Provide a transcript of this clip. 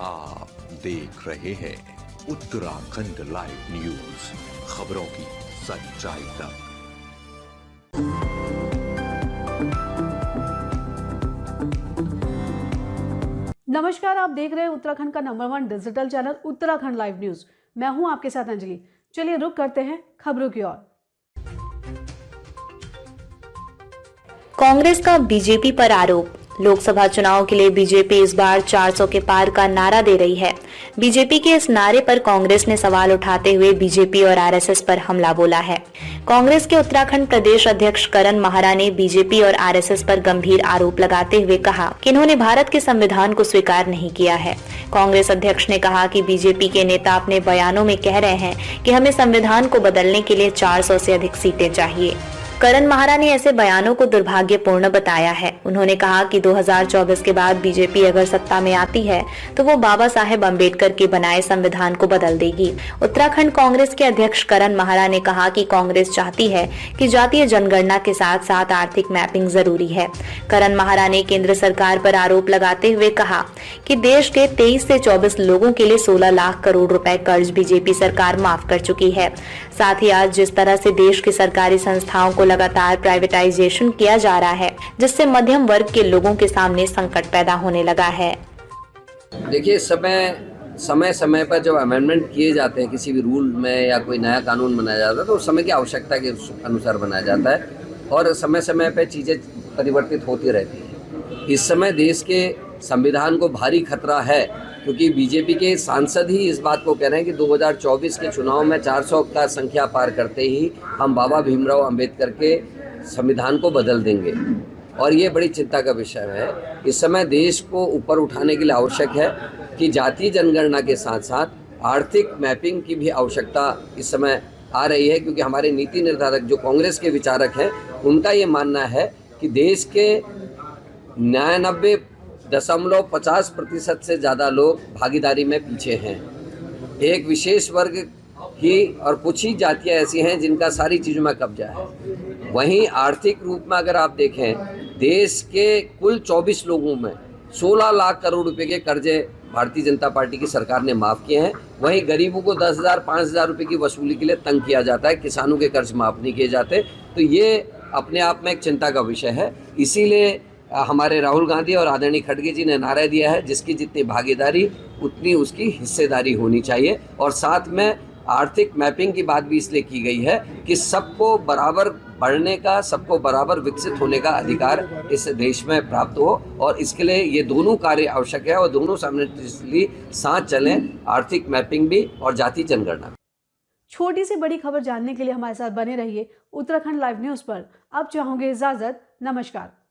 आप देख रहे हैं उत्तराखंड लाइव न्यूज, खबरों की सच्चाई तक। नमस्कार, आप देख रहे हैं उत्तराखंड का number 1 digital channel Uttarakhand live news. मैं हूं आपके साथ अंजलि। चलिए रुक करते हैं खबरों की ओर। कांग्रेस का बीजेपी पर आरोप। लोकसभा चुनाव के लिए बीजेपी इस बार 400 के पार का नारा दे रही है। बीजेपी के इस नारे पर कांग्रेस ने सवाल उठाते हुए बीजेपी और आरएसएस पर हमला बोला है। कांग्रेस के उत्तराखंड प्रदेश अध्यक्ष करण माहरा ने बीजेपी और आरएसएस पर गंभीर आरोप लगाते हुए कहा कि इन्होंने भारत के संविधान को स्वीकार नहीं किया है। कांग्रेस अध्यक्ष ने कहा कि बीजेपी के नेता अपने बयानों में कह रहे हैं कि हमें संविधान को बदलने के लिए 400 से अधिक सीटें चाहिए। करण माहरा ने ऐसे बयानों को दुर्भाग्यपूर्ण बताया है। उन्होंने कहा कि 2024 के बाद बीजेपी अगर सत्ता में आती है तो वो बाबा साहेब अम्बेडकर के बनाए संविधान को बदल देगी। उत्तराखंड कांग्रेस के अध्यक्ष करण माहरा ने कहा कि कांग्रेस चाहती है कि जातीय जनगणना के साथ साथ आर्थिक मैपिंग जरूरी है। करण माहरा ने केंद्र सरकार पर आरोप लगाते हुए कहा कि देश के 23 से 24 लोगों के लिए 16 लाख करोड़ रुपए कर्ज बीजेपी सरकार माफ कर चुकी है। साथ ही आज जिस तरह से देश की सरकारी संस्थाओं को लगातार प्राइवेटाइजेशन किया जा रहा है, जिससे मध्यम वर्ग के लोगों के सामने संकट पैदा होने लगा है। देखिए, समय समय पर जब अमेंडमेंट किए जाते हैं किसी भी रूल में या कोई नया कानून बनाया जाता है तो उस समय की आवश्यकता के अनुसार बनाया जाता है और समय समय पर चीज़ें परिवर्तित होती रहती हैं। इस समय देश के संविधान को भारी खतरा है, क्योंकि बीजेपी के सांसद ही इस बात को कह रहे हैं कि 2024 के चुनाव में 400 का संख्या पार करते ही हम बाबा भीमराव अंबेडकर के संविधान को बदल देंगे, और ये बड़ी चिंता का विषय है। इस समय देश को ऊपर उठाने के लिए आवश्यक है कि जातीय जनगणना के साथ साथ आर्थिक मैपिंग की भी आवश्यकता इस समय आ रही है, क्योंकि हमारे नीति निर्धारक जो कांग्रेस के विचारक हैं उनका ये मानना है कि देश के 99.50% से ज़्यादा लोग भागीदारी में पीछे हैं। एक विशेष वर्ग ही और कुछ ही जातियाँ ऐसी हैं जिनका सारी चीज़ों में कब्जा है। वहीं आर्थिक रूप में अगर आप देखें, देश के कुल 24 लोगों में 16 लाख करोड़ रुपए के कर्जे भारतीय जनता पार्टी की सरकार ने माफ़ किए हैं। वहीं गरीबों को 10,000 5,000 रुपये की वसूली के लिए तंग किया जाता है, किसानों के कर्ज माफ़ नहीं किए जाते। तो ये अपने आप में एक चिंता का विषय है। इसीलिए हमारे राहुल गांधी और आदरणीय खड़गे जी ने नारा दिया है, जिसकी जितनी भागीदारी उतनी उसकी हिस्सेदारी होनी चाहिए। और साथ में आर्थिक मैपिंग की बात भी इसलिए की गई है कि सबको बराबर बढ़ने का, सबको बराबर विकसित होने का अधिकार इस देश में प्राप्त हो, और इसके लिए ये दोनों कार्य आवश्यक है और दोनों सामने साथ चलें, आर्थिक मैपिंग भी और जातीय जनगणना। छोटी सी बड़ी खबर जानने के लिए हमारे साथ बने रहिए उत्तराखंड लाइव न्यूज पर। अब चाहूंगे इजाजत। नमस्कार।